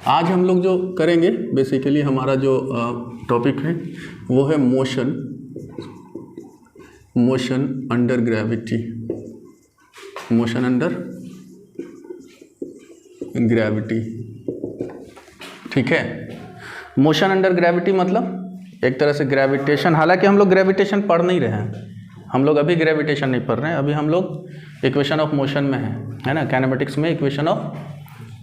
आज हम लोग जो करेंगे बेसिकली हमारा जो टॉपिक है वो है motion under gravity. Motion under gravity, ठीक है। मोशन अंडर ग्रेविटी मतलब एक तरह से ग्रेविटेशन, हालांकि हम लोग ग्रेविटेशन पढ़ नहीं रहे हैं, हम लोग अभी ग्रेविटेशन नहीं पढ़ रहे हैं, अभी हम लोग इक्वेशन ऑफ मोशन में है ना, काइनेमेटिक्स में इक्वेशन ऑफ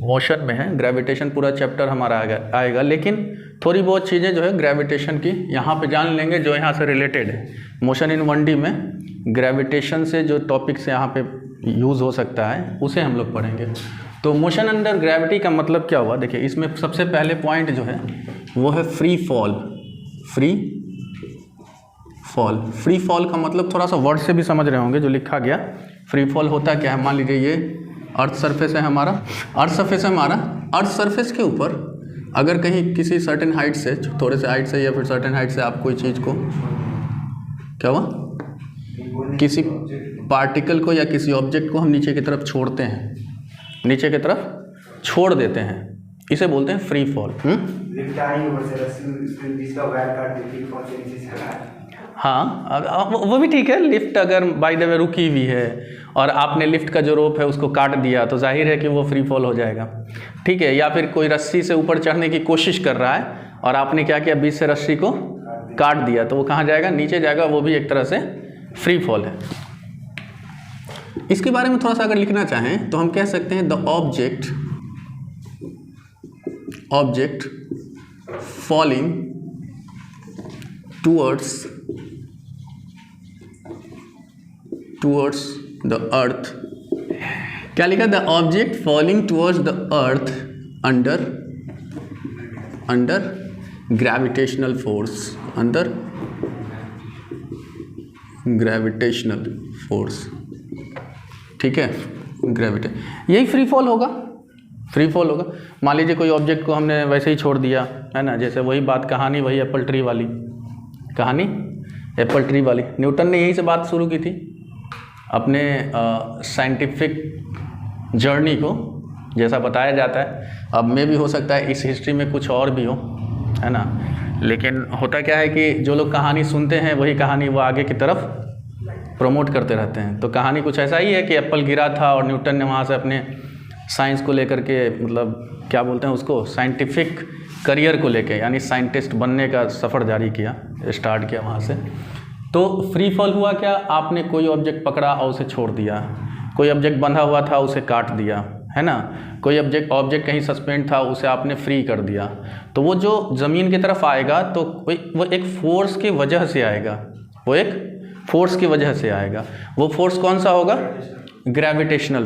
मोशन में है। ग्रेविटेशन पूरा चैप्टर हमारा आएगा, लेकिन थोड़ी बहुत चीज़ें जो है ग्रेविटेशन की यहाँ पे जान लेंगे जो यहाँ से रिलेटेड है। मोशन इन 1D में ग्रेविटेशन से जो टॉपिक्स यहाँ पे यूज़ हो सकता है उसे हम लोग पढ़ेंगे। तो मोशन अंडर ग्रेविटी का मतलब क्या हुआ, देखिए इसमें सबसे पहले पॉइंट जो है वो है फ्री फॉल। फ्री फॉल का मतलब थोड़ा सा वर्ड से भी समझ रहे होंगे जो लिखा गया। फ्री फॉल होता क्या है, मान लीजिए ये अर्थ सरफेस है हमारा, अर्थ सरफेस के ऊपर अगर कहीं किसी सर्टेन हाइट से, थोड़े से हाइट से या फिर सर्टेन हाइट से आप कोई चीज़ को, क्या हुआ, किसी पार्टिकल को या किसी ऑब्जेक्ट को हम नीचे की तरफ छोड़ते हैं, नीचे की तरफ छोड़ देते हैं, इसे बोलते हैं फ्री फॉल। हाँ वो भी ठीक है। लिफ्ट अगर बाय द वे रुकी हुई है और आपने लिफ्ट का जो रोप है उसको काट दिया तो जाहिर है कि वो फ्री फॉल हो जाएगा, ठीक है। या फिर कोई रस्सी से ऊपर चढ़ने की कोशिश कर रहा है और आपने क्या किया, बीच से रस्सी को काट दिया तो वो कहाँ जाएगा, नीचे जाएगा, वो भी एक तरह से फ्री फॉल है। इसके बारे में थोड़ा सा अगर लिखना चाहें तो हम कह सकते हैं the object falling towards the earth. क्या लिखा, the object falling towards the earth under gravitational force, under gravitational force, ठीक है। यही फ्री फॉल होगा। मान लीजिए कोई ऑब्जेक्ट को हमने वैसे ही छोड़ दिया है ना, जैसे वही बात कहानी वही एप्पल ट्री वाली, न्यूटन ने यही से बात शुरू की थी अपने साइंटिफिक जर्नी को, जैसा बताया जाता है। अब में भी हो सकता है इस हिस्ट्री में कुछ और भी हो, है ना, लेकिन होता क्या है कि जो लोग कहानी सुनते हैं वही कहानी वो आगे की तरफ प्रमोट करते रहते हैं। तो कहानी कुछ ऐसा ही है कि एप्पल गिरा था और न्यूटन ने वहाँ से अपने साइंस को लेकर के, मतलब क्या बोलते हैं उसको, साइंटिफिक करियर को लेके, यानी साइंटिस्ट बनने का सफ़र जारी किया, स्टार्ट किया वहाँ से। तो फ्री फॉल हुआ क्या, आपने कोई ऑब्जेक्ट पकड़ा और उसे छोड़ दिया, कोई ऑब्जेक्ट बंधा हुआ था उसे काट दिया, है ना, कोई ऑब्जेक्ट कहीं सस्पेंड था उसे आपने फ्री कर दिया, तो वो जो ज़मीन की तरफ आएगा तो वो एक फोर्स की वजह से आएगा, वो फोर्स कौन सा होगा, ग्रेविटेशनल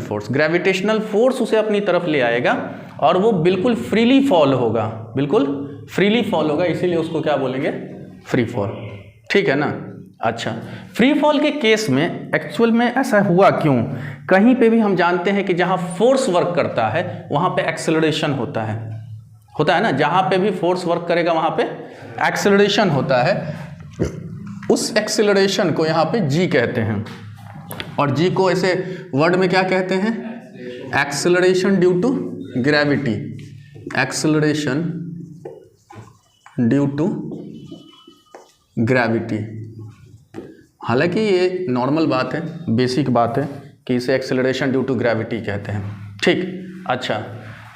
फोर्स उसे अपनी तरफ ले आएगा और वो बिल्कुल फ्रीली फॉल होगा, इसीलिए उसको क्या बोलेंगे, फ्री फॉल, ठीक है ना। अच्छा, फ्री फॉल के केस में एक्चुअल में ऐसा हुआ क्यों, कहीं पे भी हम जानते हैं कि जहाँ फोर्स वर्क करता है वहाँ पे एक्सेलरेशन होता है ना, जहाँ पे भी फोर्स वर्क करेगा वहाँ पे एक्सेलरेशन होता है। उस एक्सेलरेशन को यहाँ पे जी कहते हैं, और जी को ऐसे वर्ड में क्या कहते हैं, acceleration due to gravity, acceleration due to gravity. हालांकि ये नॉर्मल बात है, बेसिक बात है कि इसे एक्सेलरेशन ड्यू टू ग्रेविटी कहते हैं, ठीक। अच्छा,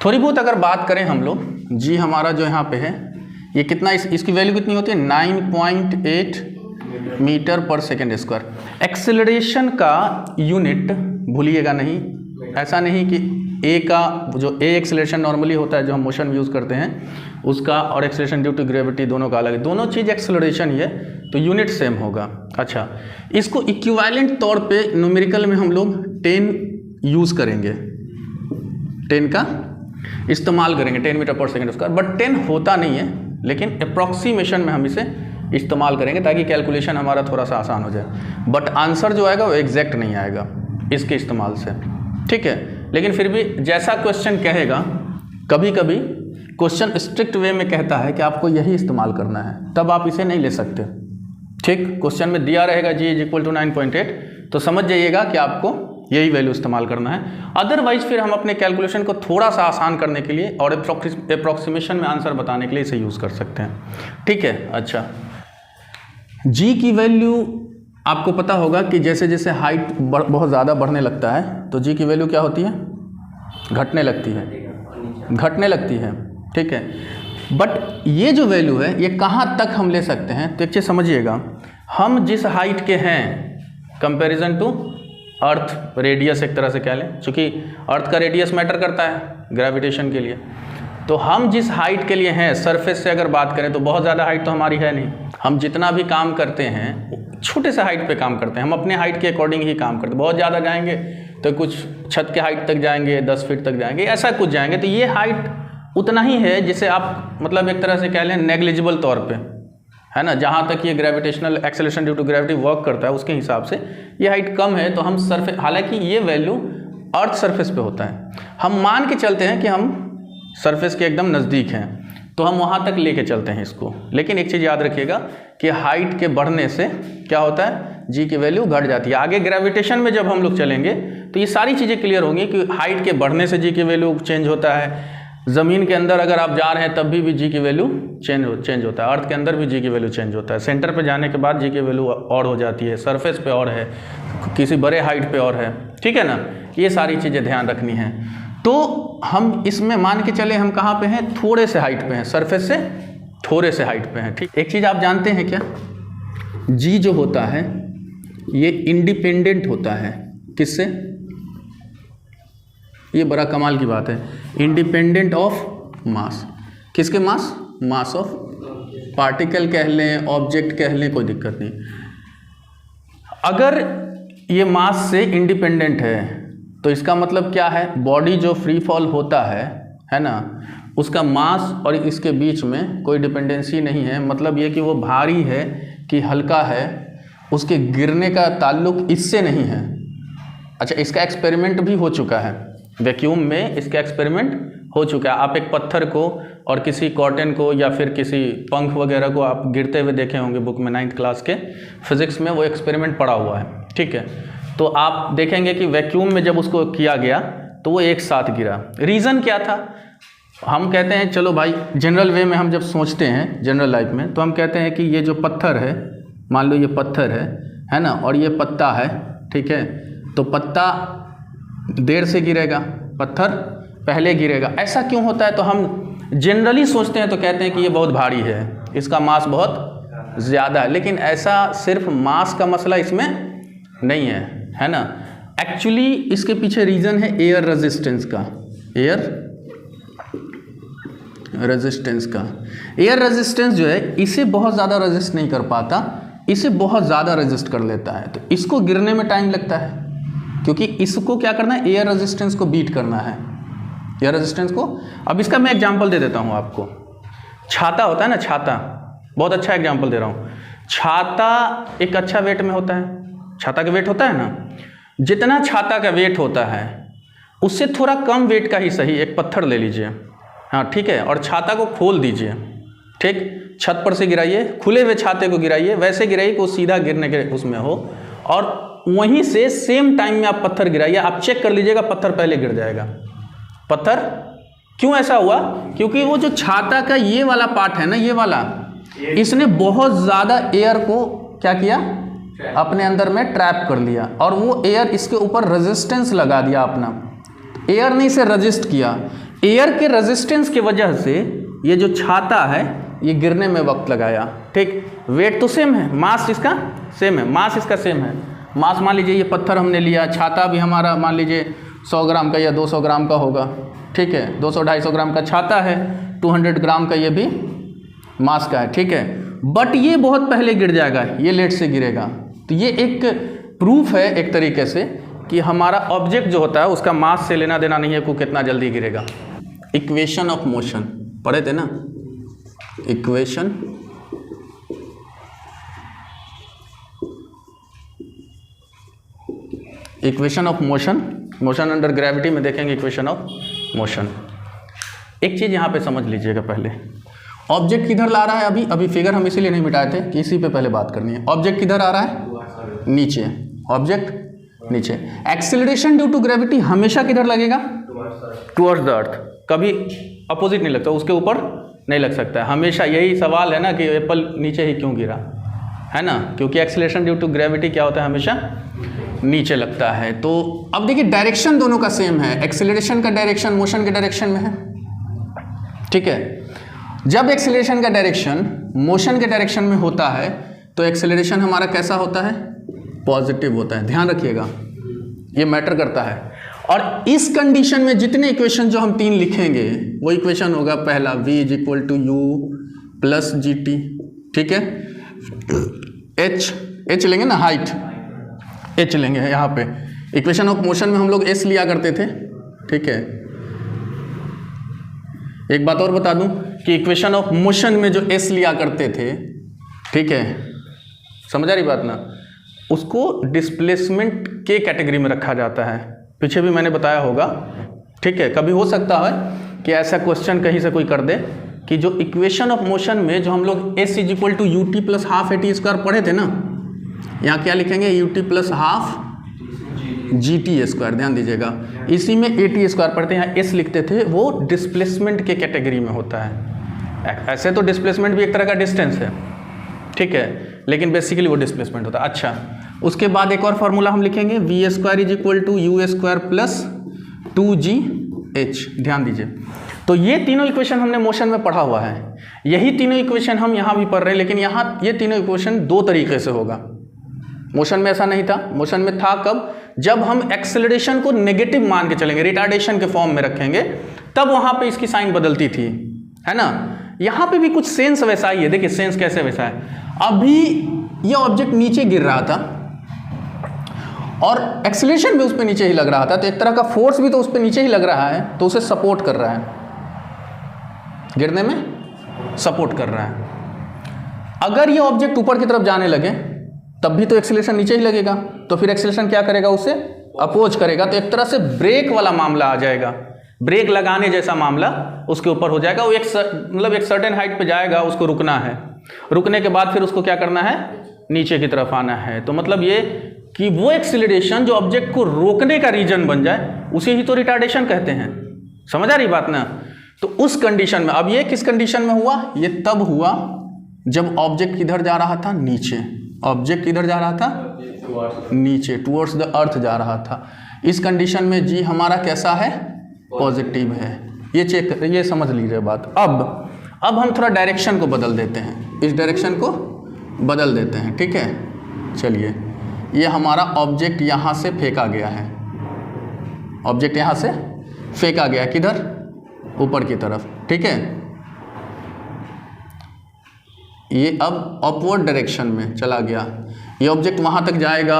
थोड़ी बहुत अगर बात करें हम लोग, जी हमारा जो यहाँ पे है ये कितना, इसकी वैल्यू कितनी होती है, 9.8 मीटर पर सेकेंड स्क्वायर। एक्सेलरेशन का यूनिट भूलिएगा नहीं, ऐसा नहीं कि ए का जो ए एक्सेलरेशन नॉर्मली होता है जो हम मोशन यूज़ करते हैं उसका, और एक्सेलरेशन ड्यू टू ग्रेविटी दोनों का अलग है, दोनों चीज़ एक्सेलरेशन ही है तो यूनिट सेम होगा। अच्छा, इसको इक्विवेलेंट तौर पे न्यूमेरिकल में हम लोग 10 यूज़ करेंगे, 10 का इस्तेमाल करेंगे, 10 मीटर पर सेकेंड स्क्वायर, बट 10 होता नहीं है, लेकिन अप्रॉक्सीमेशन में हम इसे इस्तेमाल करेंगे ताकि कैलकुलेशन हमारा थोड़ा सा आसान हो जाए, बट आंसर जो आएगा वो एग्जैक्ट नहीं आएगा इसके इस्तेमाल से, ठीक है। लेकिन फिर भी जैसा क्वेश्चन कहेगा, कभी कभी क्वेश्चन स्ट्रिक्ट वे में कहता है कि आपको यही इस्तेमाल करना है, तब आप इसे नहीं ले सकते, ठीक। क्वेश्चन में दिया रहेगा जी इज इक्वल टू 9.8, तो समझ जाइएगा कि आपको यही वैल्यू इस्तेमाल करना है। अदरवाइज फिर हम अपने कैलकुलेशन को थोड़ा सा आसान करने के लिए और अप्रॉक्सीमेशन में आंसर बताने के लिए इसे यूज़ कर सकते हैं। ठीक है, अच्छा, जी की वैल्यू आपको पता होगा कि जैसे जैसे हाइट बहुत ज़्यादा बढ़ने लगता है तो जी की वैल्यू क्या होती है, घटने लगती है, घटने लगती है। ठीक है, बट ये जो वैल्यू है ये कहाँ तक हम ले सकते हैं, तो एक चीज़ समझिएगा, हम जिस हाइट के हैं कंपैरिजन टू अर्थ रेडियस एक तरह से कह लें, चूँकि अर्थ का रेडियस मैटर करता है ग्रेविटेशन के लिए, तो हम जिस हाइट के लिए हैं सरफेस से अगर बात करें तो बहुत ज़्यादा हाइट तो हमारी है नहीं। हम जितना भी काम करते हैं छोटे से हाइट पे काम करते हैं, हम अपने हाइट के अकॉर्डिंग ही काम करते हैं। बहुत ज़्यादा जाएंगे तो कुछ छत के हाइट तक जाएंगे, 10 फीट तक जाएंगे, ऐसा कुछ जाएंगे, तो ये हाइट उतना ही है जिसे आप मतलब एक तरह से कह लें नेग्लिजिबल तौर पे, है ना, जहाँ तक ये gravitational acceleration due to gravity work करता है उसके हिसाब से ये हाइट कम है। तो हम सरफेस, हालांकि ये वैल्यू अर्थ सरफेस पे होता है, हम मान के चलते हैं कि हम सरफेस के एकदम नज़दीक हैं तो हम वहाँ तक लेके चलते हैं इसको। लेकिन एक चीज़ याद रखिएगा कि हाइट के बढ़ने से क्या होता है, जी की वैल्यू घट जाती है। आगे ग्रेविटेशन में जब हम लोग चलेंगे तो ये सारी चीज़ें क्लियर होंगी कि हाइट के बढ़ने से जी की वैल्यू चेंज होता है, ज़मीन के अंदर अगर आप जा रहे हैं तब भी जी की वैल्यू चेंज होता है, अर्थ के अंदर भी जी की वैल्यू चेंज होता है, सेंटर पे जाने के बाद जी की वैल्यू और हो जाती है, सरफेस पे और है, किसी बड़े हाइट पे और है। ठीक है ना, ये सारी चीज़ें ध्यान रखनी हैं। तो हम इसमें मान के चले हम कहाँ पे हैं, थोड़े से हाइट पे हैं, सरफेस से थोड़े से हाइट पे हैं। ठीक, एक चीज़ आप जानते हैं क्या, जी जो होता है ये इंडिपेंडेंट होता है किससे, ये बड़ा कमाल की बात है, इंडिपेंडेंट ऑफ मास। किसके मास, मास ऑफ पार्टिकल कह लें, ऑब्जेक्ट कह लें, कोई दिक्कत नहीं। अगर ये मास से इंडिपेंडेंट है तो इसका मतलब क्या है, बॉडी जो फ्री फॉल होता है ना, उसका मास और इसके बीच में कोई डिपेंडेंसी नहीं है। मतलब ये कि वो भारी है कि हल्का है, उसके गिरने का ताल्लुक इससे नहीं है। अच्छा, इसका एक्सपेरिमेंट भी हो चुका है, वैक्यूम में इसका एक्सपेरिमेंट हो चुका है। आप एक पत्थर को और किसी कॉटन को या फिर किसी पंख वगैरह को आप गिरते हुए देखे होंगे बुक में, 9th क्लास के फिजिक्स में वो एक्सपेरिमेंट पड़ा हुआ है। ठीक है, तो आप देखेंगे कि वैक्यूम में जब उसको किया गया तो वो एक साथ गिरा। रीज़न क्या था, हम कहते हैं, चलो भाई जनरल वे में हम जब सोचते हैं जनरल लाइफ में तो हम कहते हैं कि ये जो पत्थर है, मान लो ये पत्थर है ना, और ये पत्ता है, ठीक है, तो पत्ता देर से गिरेगा, पत्थर पहले गिरेगा। ऐसा क्यों होता है, तो हम जनरली सोचते हैं तो कहते हैं कि ये बहुत भारी है, इसका मास बहुत ज़्यादा है, लेकिन ऐसा सिर्फ मास का मसला इसमें नहीं है ना। एक्चुअली इसके पीछे रीज़न है एयर रेजिस्टेंस का, एयर रेजिस्टेंस का। एयर रेजिस्टेंस जो है इसे बहुत ज़्यादा रेजिस्ट नहीं कर पाता, इसे बहुत ज़्यादा रेजिस्ट कर लेता है, तो इसको गिरने में टाइम लगता है, क्योंकि इसको क्या करना है, एयर रेजिस्टेंस को बीट करना है, एयर रेजिस्टेंस को। अब इसका मैं एग्जांपल दे देता हूँ आपको। छाता होता है ना, छाता, बहुत अच्छा एग्जांपल दे रहा हूँ। छाता एक अच्छा वेट में होता है, छाता का वेट होता है ना, जितना छाता का वेट होता है उससे थोड़ा कम वेट का ही सही एक पत्थर ले लीजिए, हाँ ठीक है, और छाता को खोल दीजिए, ठीक, छत पर से गिराइए, खुले हुए छाते को गिराइए, वैसे गिराइए कि वो सीधा गिरने के उसमें हो, और वहीं से सेम टाइम में आप पत्थर गिराइए, आप चेक कर लीजिएगा पत्थर पहले गिर जाएगा। पत्थर क्यों ऐसा हुआ, क्योंकि वो जो छाता का ये वाला पार्ट है ना, ये वाला, इसने बहुत ज़्यादा एयर को क्या किया, अपने अंदर में ट्रैप कर लिया, और वो एयर इसके ऊपर रेजिस्टेंस लगा दिया अपना, एयर ने इसे रेजिस्ट किया। एयर के रेजिस्टेंस की वजह से ये जो छाता है ये गिरने में वक्त लगाया, ठीक। वेट तो सेम है, मास इसका सेम है, मास इसका सेम है। मास मान लीजिए ये पत्थर हमने लिया, छाता भी हमारा मान लीजिए 100 ग्राम का या 200 ग्राम का होगा, ठीक है, 200-250 ग्राम का छाता है, 200 ग्राम का ये भी मास का है, ठीक है, बट ये बहुत पहले गिर जाएगा, ये लेट से गिरेगा। तो ये एक प्रूफ है एक तरीके से कि हमारा ऑब्जेक्ट जो होता है उसका मास से लेना देना नहीं है, को कितना जल्दी गिरेगा। इक्वेशन ऑफ मोशन पढ़े थे ना, equation of motion, motion under gravity में देखेंगे इक्वेशन ऑफ मोशन। एक चीज़ यहाँ पे समझ लीजिएगा, पहले ऑब्जेक्ट किधर ला रहा है, अभी फिगर हम इसीलिए नहीं मिटाए थे कि इसी पे पहले बात करनी है। ऑब्जेक्ट किधर आ रहा है, नीचे, ऑब्जेक्ट नीचे। एक्सेलरेशन ड्यू टू ग्रेविटी हमेशा किधर लगेगा? टुवर्ड्स द अर्थ, कभी अपोजिट नहीं लगता, उसके ऊपर नहीं लग सकता है हमेशा। यही सवाल है ना कि एप्पल नीचे ही क्यों गिरा, है ना, क्योंकि एक्सेलरेशन ड्यू टू ग्रेविटी क्या होता है? हमेशा नीचे लगता है। तो अब देखिए डायरेक्शन दोनों का सेम है, एक्सेलरेशन का डायरेक्शन मोशन के डायरेक्शन में है, ठीक है। जब एक्सेलरेशन का डायरेक्शन मोशन के डायरेक्शन में होता है तो एक्सेलरेशन हमारा कैसा होता है? पॉजिटिव होता है, ध्यान रखिएगा, ये मैटर करता है। और इस कंडीशन में जितने इक्वेशन जो हम 3 लिखेंगे वो इक्वेशन होगा पहला v = u + gt, ठीक है। h लेंगे ना, हाइट h लेंगे यहाँ पे। इक्वेशन ऑफ मोशन में हम लोग s लिया करते थे, ठीक है। एक बात और बता दूं कि इक्वेशन ऑफ मोशन में जो s लिया करते थे, ठीक है, समझ आ रही बात ना, उसको डिस्प्लेसमेंट के कैटेगरी में रखा जाता है। पीछे भी मैंने बताया होगा, ठीक है। कभी हो सकता है कि ऐसा क्वेश्चन कहीं से कोई कर दे कि जो इक्वेशन ऑफ मोशन में जो हम लोग s = ut + ½ at² पढ़े थे ना, यहाँ क्या लिखेंगे? ut + ½ gt², ध्यान दीजिएगा। इसी में at² पढ़ते हैं, यहाँ s लिखते थे, वो डिस्प्लेसमेंट के कैटेगरी में होता है। ऐसे तो डिस्प्लेसमेंट भी एक तरह का डिस्टेंस है, ठीक है, लेकिन बेसिकली वो डिस्प्लेसमेंट होता है। अच्छा, उसके बाद एक और फार्मूला हम लिखेंगे v² = u² + 2gh, ध्यान दीजिए। तो ये तीनों इक्वेशन हमने मोशन में पढ़ा हुआ है, यही तीनों इक्वेशन हम यहाँ भी पढ़ रहे हैं, लेकिन यहाँ ये तीनों इक्वेशन 2 तरीके से होगा। मोशन में ऐसा नहीं था, मोशन में था कब? जब हम एक्सेलरेशन को नेगेटिव मान के चलेंगे, रिटार्डेशन के फॉर्म में रखेंगे, तब वहाँ पे इसकी साइन बदलती थी, है ना। यहाँ पे भी कुछ सेंस वैसा ही है, देखिए सेंस कैसे वैसा है। अभी ये ऑब्जेक्ट नीचे गिर रहा था और एक्सेलरेशन भी उस पर नीचे ही लग रहा था, तो एक तरह का फोर्स भी तो उस पर नीचे ही लग रहा है, तो उसे सपोर्ट कर रहा है, गिरने में सपोर्ट कर रहा है। अगर ये ऑब्जेक्ट ऊपर की तरफ जाने लगे तब भी तो एक्सेलरेशन नीचे ही लगेगा, तो फिर एक्सेलरेशन क्या करेगा? उसे अपोज करेगा। तो एक तरह से ब्रेक वाला मामला आ जाएगा, ब्रेक लगाने जैसा मामला उसके ऊपर हो जाएगा। वो एक सर्टेन हाइट पे जाएगा, उसको रुकना है, रुकने के बाद फिर उसको क्या करना है? नीचे की तरफ आना है। तो मतलब ये कि वो एक्सेलरेशन जो ऑब्जेक्ट को रोकने का रीजन बन जाए, उसे ही तो रिटार्डेशन कहते हैं। समझ आ रही बात ना? तो उस कंडीशन में, अब ये किस कंडीशन में हुआ? ये तब हुआ जब ऑब्जेक्ट किधर जा रहा था? नीचे। ऑब्जेक्ट किधर जा रहा था? नीचे, टुवर्ड्स द अर्थ जा रहा था। इस कंडीशन में जी हमारा कैसा है? पॉजिटिव है। ये चेक, ये समझ लीजिए बात। अब हम थोड़ा डायरेक्शन को बदल देते हैं, इस डायरेक्शन को बदल देते हैं, ठीक है। चलिए, ये हमारा ऑब्जेक्ट यहाँ से फेंका गया है, ऑब्जेक्ट यहाँ से फेंका गया, किधर? ऊपर की तरफ, ठीक है। ये अब अपवर्ड डायरेक्शन में चला गया। ये ऑब्जेक्ट वहाँ तक जाएगा,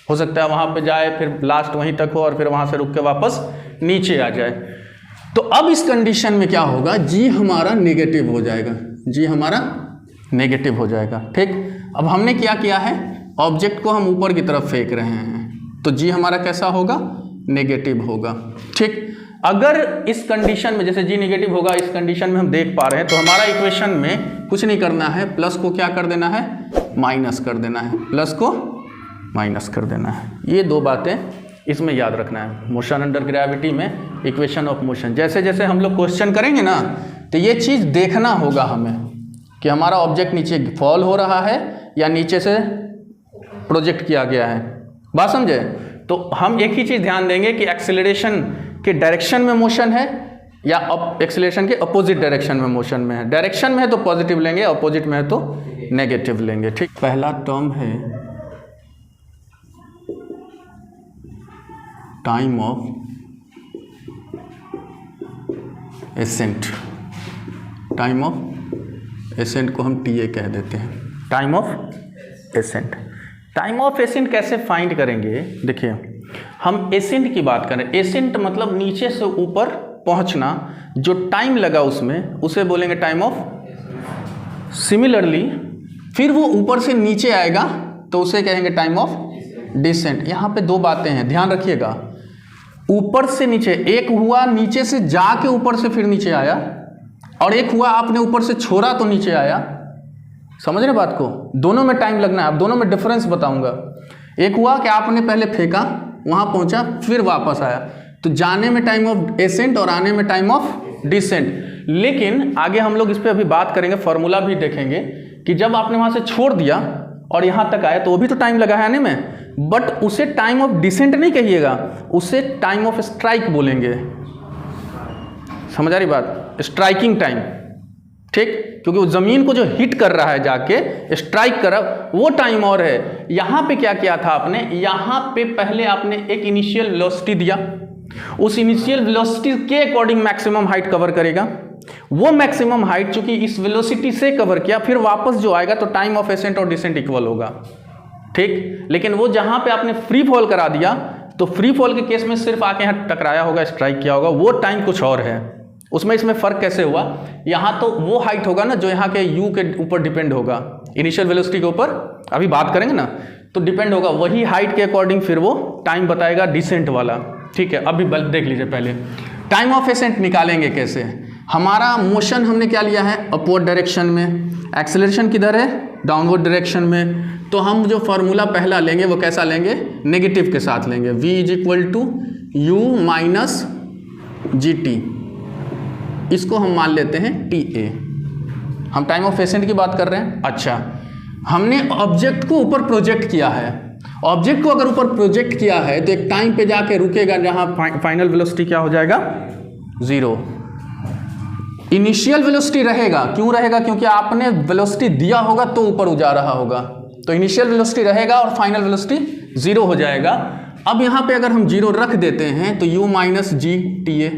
हो सकता है वहाँ पे जाए, फिर लास्ट वहीं तक हो और फिर वहाँ से रुक के वापस नीचे आ जाए। तो अब इस कंडीशन में क्या होगा? जी हमारा नेगेटिव हो जाएगा, जी हमारा नेगेटिव हो जाएगा, ठीक। अब हमने क्या किया है? ऑब्जेक्ट को हम ऊपर की तरफ फेंक रहे हैं, तो जी हमारा कैसा होगा? नेगेटिव होगा, ठीक। अगर इस कंडीशन में, जैसे जी नेगेटिव होगा, इस कंडीशन में हम देख पा रहे हैं, तो हमारा इक्वेशन में कुछ नहीं करना है, प्लस को क्या कर देना है? माइनस कर देना है, प्लस को माइनस कर देना है। ये 2 बातें इसमें याद रखना है। मोशन अंडर ग्रेविटी में इक्वेशन ऑफ मोशन, जैसे जैसे हम लोग क्वेश्चन करेंगे ना, तो ये चीज़ देखना होगा हमें कि हमारा ऑब्जेक्ट नीचे फॉल हो रहा है या नीचे से प्रोजेक्ट किया गया है। बात समझे? तो हम एक ही चीज़ ध्यान देंगे कि एक्सेलरेशन के डायरेक्शन में मोशन है या एक्सेलरेशन के अपोजिट डायरेक्शन में मोशन में है। डायरेक्शन में है तो पॉजिटिव लेंगे, अपोजिट में है तो नेगेटिव लेंगे, ठीक। पहला टर्म है time of accent. Time of accent को हम TA कह देते हैं, time of accent. Time of accent कैसे फाइंड करेंगे? देखिए, हम एसेंट की बात करें, एसेंट मतलब नीचे से ऊपर पहुंचना, जो टाइम लगा उसमें, उसे बोलेंगे टाइम ऑफ। सिमिलरली फिर वो ऊपर से नीचे आएगा तो उसे कहेंगे टाइम ऑफ डिसेंट। यहाँ पे 2 बातें हैं, ध्यान रखिएगा। ऊपर से नीचे, एक हुआ नीचे से जाके ऊपर से फिर नीचे आया, और एक हुआ आपने ऊपर से छोड़ा तो नीचे आया। समझ रहे बात को? दोनों में टाइम लगना है। अब दोनों में डिफरेंस बताऊंगा। एक हुआ कि आपने पहले फेंका, वहाँ पहुँचा, फिर वापस आया, तो जाने में टाइम ऑफ एसेंट और आने में टाइम ऑफ डिसेंट। लेकिन आगे हम लोग इस पर अभी बात करेंगे, फॉर्मूला भी देखेंगे कि जब आपने वहाँ से छोड़ दिया और यहाँ तक आए तो वो भी तो टाइम लगा है आने में, बट उसे टाइम ऑफ डिसेंट नहीं कहिएगा, उसे टाइम ऑफ स्ट्राइक बोलेंगे। समझ आ रही बात? स्ट्राइकिंग टाइम, ठीक, क्योंकि वो जमीन को जो हिट कर रहा है जाके स्ट्राइक कर रहा वो टाइम और है। यहां पे क्या किया था आपने, यहां पे पहले आपने एक इनिशियल वेलोसिटी दिया, उस इनिशियल वेलोसिटी के अकॉर्डिंग मैक्सिमम हाइट कवर करेगा, वो मैक्सिमम हाइट चूंकि इस वेलोसिटी से कवर किया, फिर वापस जो आएगा तो टाइम ऑफ एसेंट और डिसेंट इक्वल होगा, ठीक। लेकिन वो जहां पे आपने फ्री फॉल करा दिया, तो फ्री फॉल के केस में सिर्फ आके यहाँ टकराया होगा, स्ट्राइक किया होगा, वो टाइम कुछ और है। उसमें इसमें फर्क कैसे हुआ, यहाँ तो वो हाइट होगा ना जो यहाँ के यू के ऊपर डिपेंड होगा, इनिशियल वेलोसिटी के ऊपर अभी बात करेंगे ना, तो डिपेंड होगा, वही हाइट के अकॉर्डिंग फिर वो टाइम बताएगा डिसेंट वाला, ठीक है। अभी देख लीजिए, पहले टाइम ऑफ एसेंट निकालेंगे कैसे। हमारा मोशन हमने क्या लिया है, अपवर्ड डायरेक्शन में, एक्सेलरेशन किधर है, डाउनवर्ड डायरेक्शन में, तो हम जो फॉर्मूला पहला लेंगे वो कैसा लेंगे, नेगेटिव के साथ लेंगे, v is equal to u minus g t, इसको हम मान लेते हैं टी ए। हम टाइम ऑफ एसेंट की बात कर रहे हैं। अच्छा, हमने ऑब्जेक्ट को ऊपर प्रोजेक्ट किया है, ऑब्जेक्ट को अगर ऊपर प्रोजेक्ट किया है तो एक टाइम पे जाके रुकेगा जहां फाइनल वेलोसिटी क्या हो जाएगा, 0। इनिशियल वेलोसिटी रहेगा, क्यों रहेगा, क्योंकि आपने वेलोसिटी दिया होगा तो ऊपर जा रहा होगा, तो इनिशियल वेलोसिटी रहेगा और फाइनल वेलोसिटी 0 हो जाएगा। अब यहाँ पे अगर हम 0 रख देते हैं तो u minus g T A,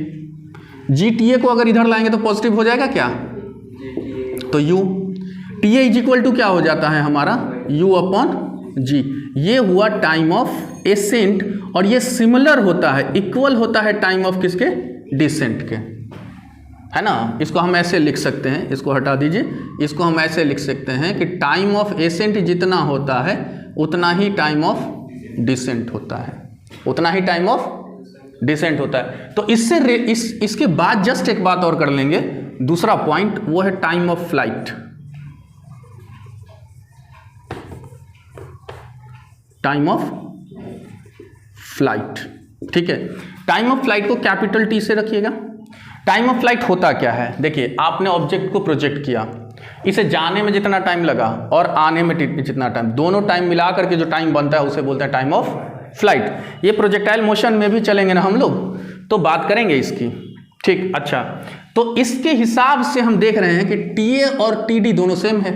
G T A को अगर इधर लाएंगे तो पॉजिटिव हो जाएगा क्या, तो u t a is equal to क्या हो जाता है हमारा, u अपॉन जी। ये हुआ टाइम ऑफ एसेंट, और ये सिमिलर होता है, इक्वल होता है टाइम ऑफ किसके, डिसेंट के, है ना। इसको हम ऐसे लिख सकते हैं, इसको हटा दीजिए, इसको हम ऐसे लिख सकते हैं कि टाइम ऑफ एसेंट जितना होता है उतना ही टाइम ऑफ डिसेंट होता है, उतना ही टाइम ऑफ डिसेंट होता है। तो इससे इसके बाद जस्ट एक बात और कर लेंगे, दूसरा पॉइंट, वो है time of flight. Time of flight, ठीक है। टाइम ऑफ फ्लाइट को कैपिटल टी से रखिएगा। टाइम ऑफ फ्लाइट होता क्या है, देखिए, आपने ऑब्जेक्ट को प्रोजेक्ट किया, इसे जाने में जितना टाइम लगा और आने में जितना टाइम, दोनों टाइम मिला करके जो टाइम बनता है उसे बोलते हैं टाइम ऑफ फ्लाइट। ये प्रोजेक्टाइल मोशन में भी चलेंगे ना हम लोग, तो बात करेंगे इसकी, ठीक। अच्छा, तो इसके हिसाब से हम देख रहे हैं कि टी ए और टी डी दोनों सेम है,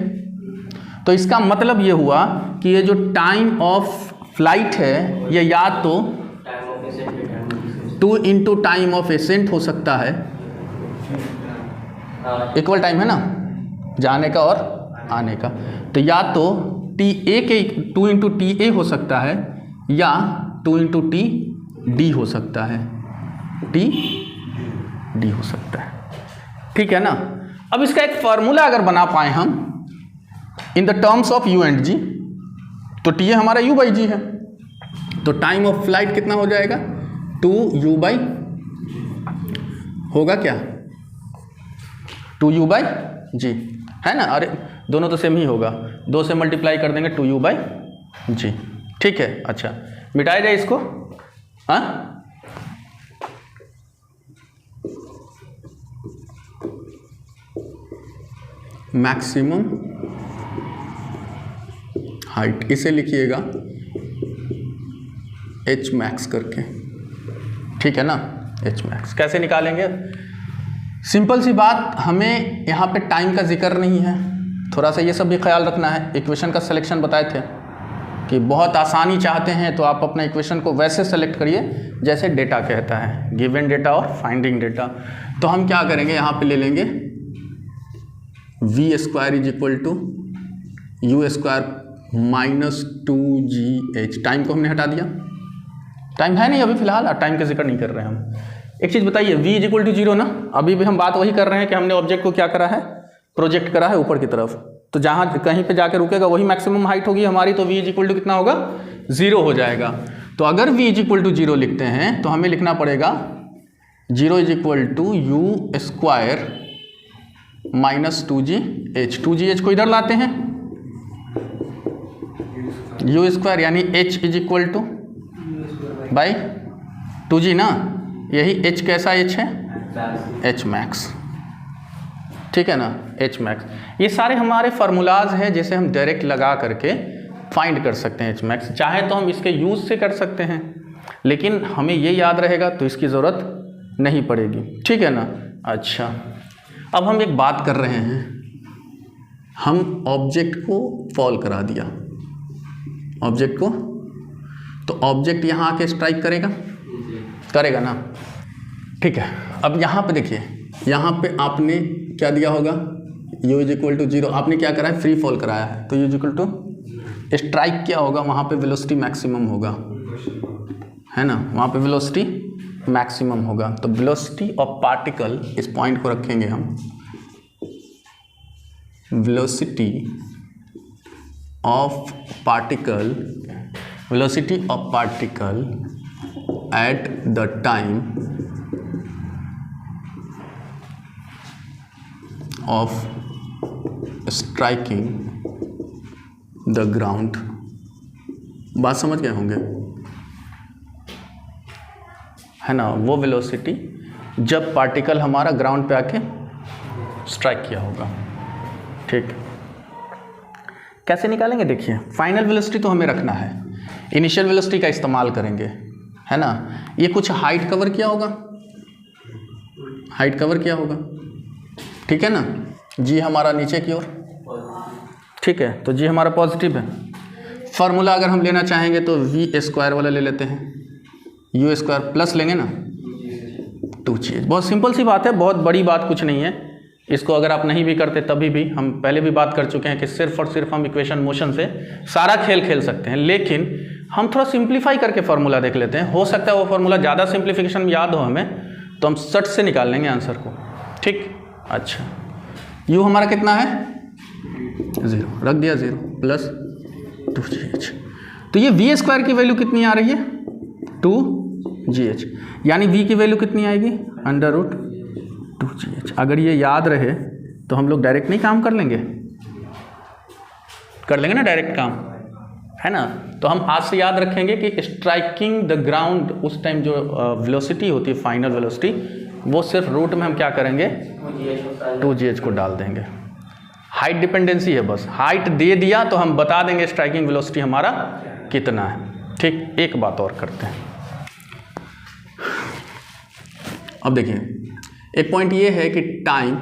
तो इसका मतलब ये हुआ कि ये जो टाइम ऑफ फ्लाइट है ये या तो 2 इंटू टाइम ऑफ एसेंट हो सकता है, इक्वल टाइम है ना जाने का और आने का, तो या तो टी ए के 2 इंटू टी ए हो सकता है या 2 इंटू टी डी हो सकता है, टी डी हो सकता है, ठीक है ना। अब इसका एक फॉर्मूला अगर बना पाए हम in the terms of u and g, तो टी ए हमारा यू बाई जी है, तो टाइम ऑफ फ्लाइट कितना हो जाएगा, 2u बाई, होगा क्या, 2u बाई जी, है ना। अरे दोनों तो सेम ही होगा, 2 से मल्टीप्लाई कर देंगे 2u बाई जी, ठीक है। अच्छा, मिटाया जाए इसको, हाँ, मैक्सिमम हाइट, इसे लिखिएगा h मैक्स करके, ठीक है ना, h मैक्स कैसे निकालेंगे, सिंपल सी बात, हमें यहाँ पे टाइम का जिक्र नहीं है, थोड़ा सा ये सब भी ख्याल रखना है। इक्वेशन का सिलेक्शन बताए थे कि बहुत आसानी चाहते हैं तो आप अपना इक्वेशन को वैसे सेलेक्ट करिए जैसे डेटा कहता है, गिवन डेटा और फाइंडिंग डेटा। तो हम क्या करेंगे, यहाँ पे ले लेंगे v square is equal to u square minus 2gh, time को हमने हटा दिया, टाइम है नहीं अभी फिलहाल, टाइम का जिक्र नहीं कर रहे हैं हम। एक चीज़ बताइए, v इज इक्वल टू 0 ना, अभी भी हम बात वही कर रहे हैं कि हमने ऑब्जेक्ट को क्या करा है, प्रोजेक्ट करा है ऊपर की तरफ, तो जहाँ कहीं पे जाके रुकेगा वही मैक्सिमम हाइट होगी हमारी, तो v इज इक्वल टू कितना होगा, 0 हो जाएगा। तो अगर v इज इक्वल टू 0 लिखते हैं तो हमें लिखना पड़ेगा 0 is equal to u square minus 2gh, 2gh को इधर लाते हैं, यू स्क्वायर यानी h is equal to by 2g ना, यही h कैसा h है, h मैक्स, ठीक है ना, h मैक्स। ये सारे हमारे फार्मूलाज हैं जिसे हम डायरेक्ट लगा करके फाइंड कर सकते हैं h मैक्स। चाहे तो हम इसके यूज से कर सकते हैं, लेकिन हमें ये याद रहेगा तो इसकी ज़रूरत नहीं पड़ेगी, ठीक है ना। अच्छा, अब हम एक बात कर रहे हैं, हम ऑब्जेक्ट को फॉल करा दिया, ऑब्जेक्ट को, तो ऑब्जेक्ट यहाँ आके स्ट्राइक करेगा ना, ठीक है। अब यहाँ पे देखिए, यहाँ पे आपने क्या दिया होगा, u इज इक्वल टू 0, आपने क्या करा है, फ्री फॉल कराया है, तो u is equal to strike क्या होगा, वहाँ पे वेलोसिटी मैक्सिमम होगा, है ना, वहाँ पे वेलोसिटी मैक्सिमम होगा। तो वेलोसिटी ऑफ पार्टिकल, इस पॉइंट को रखेंगे हम, velocity of particle, velocity of particle at the time of striking the ground. बात समझ गए होंगे, है ना, वो वेलोसिटी जब पार्टिकल हमारा ग्राउंड पे आके स्ट्राइक किया होगा, ठीक। कैसे निकालेंगे, देखिए, फाइनल वेलोसिटी तो हमें रखना है, इनिशियल वेलोसिटी का इस्तेमाल करेंगे, है ना। ये कुछ हाइट कवर किया होगा, हाइट कवर किया होगा, ठीक है ना, जी हमारा नीचे की ओर, ठीक है, तो जी हमारा पॉजिटिव है। फार्मूला अगर हम लेना चाहेंगे तो v स्क्वायर वाला ले लेते हैं, u स्क्वायर प्लस लेंगे ना 2g। बहुत सिंपल सी बात है, बहुत बड़ी बात कुछ नहीं है। इसको अगर आप नहीं भी करते तभी भी, हम पहले भी बात कर चुके हैं कि सिर्फ और सिर्फ हम इक्वेशन मोशन से सारा खेल खेल सकते हैं, लेकिन हम थोड़ा सिंप्लीफाई करके फार्मूला देख लेते हैं। हो सकता है वो फार्मूला ज़्यादा सिंप्लीफिकेशन में याद हो हमें, तो हम सट से निकाल लेंगे आंसर को, ठीक। अच्छा, u हमारा कितना है, 0, रख दिया 0 प्लस 2gh, तो ये v स्क्वायर की वैल्यू कितनी आ रही है, 2gh, यानी v की वैल्यू कितनी आएगी, √2gh। अगर ये याद रहे तो हम लोग डायरेक्ट नहीं काम कर लेंगे ना, डायरेक्ट काम, है ना। तो हम आज से याद रखेंगे कि स्ट्राइकिंग द ग्राउंड उस टाइम जो वेलोसिटी होती है, फाइनल वेलोसिटी, वो सिर्फ रूट में हम क्या करेंगे, 2gh को डाल देंगे। हाइट डिपेंडेंसी है, बस हाइट दे दिया तो हम बता देंगे स्ट्राइकिंग वेलोसिटी हमारा कितना है, ठीक। एक बात और करते हैं, अब देखिए, एक पॉइंट ये है कि टाइम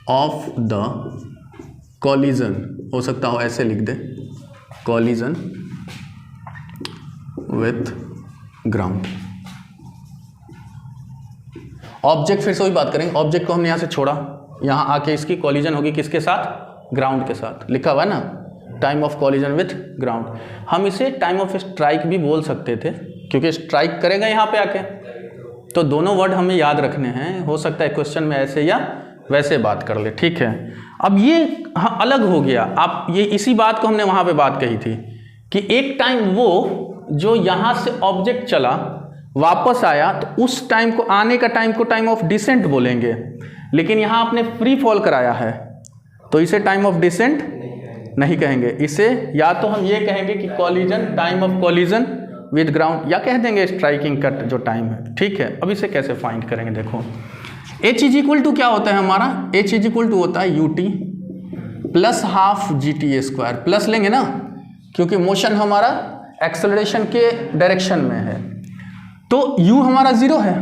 ऑफ द कॉलिजन, हो सकता हो ऐसे लिख दे, कॉलिजन विथ ग्राउंड। ऑब्जेक्ट, फिर से वही बात करेंगे, ऑब्जेक्ट को हमने यहाँ से छोड़ा, यहाँ आके इसकी कॉलिजन होगी किसके साथ, ग्राउंड के साथ, लिखा हुआ है ना, time of collision with ground. हम इसे टाइम ऑफ स्ट्राइक भी बोल सकते थे, क्योंकि स्ट्राइक करेगा यहाँ पे आके, तो दोनों वर्ड हमें याद रखने हैं। हो सकता है क्वेश्चन में ऐसे या वैसे बात कर ले, ठीक है। अब ये हाँ अलग हो गया, आप ये इसी बात को हमने वहाँ पे बात कही थी कि एक टाइम वो जो यहाँ से ऑब्जेक्ट चला वापस आया, तो उस टाइम को, आने का टाइम को टाइम ऑफ डिसेंट बोलेंगे, लेकिन यहाँ आपने फ्री फॉल कराया है तो इसे टाइम ऑफ डिसेंट नहीं कहेंगे, इसे या तो हम ये कहेंगे कि collision, time of collision with ground, या कह देंगे स्ट्राइकिंग कट जो टाइम है, ठीक है। अब इसे कैसे फाइंड करेंगे, देखो, h इज इक्वल टू क्या होता है हमारा, h इज इक्वल टू होता है ut plus half gt square, plus लेंगे ना, क्योंकि मोशन हमारा एक्सेलरेशन के डायरेक्शन में है, तो u हमारा 0 है,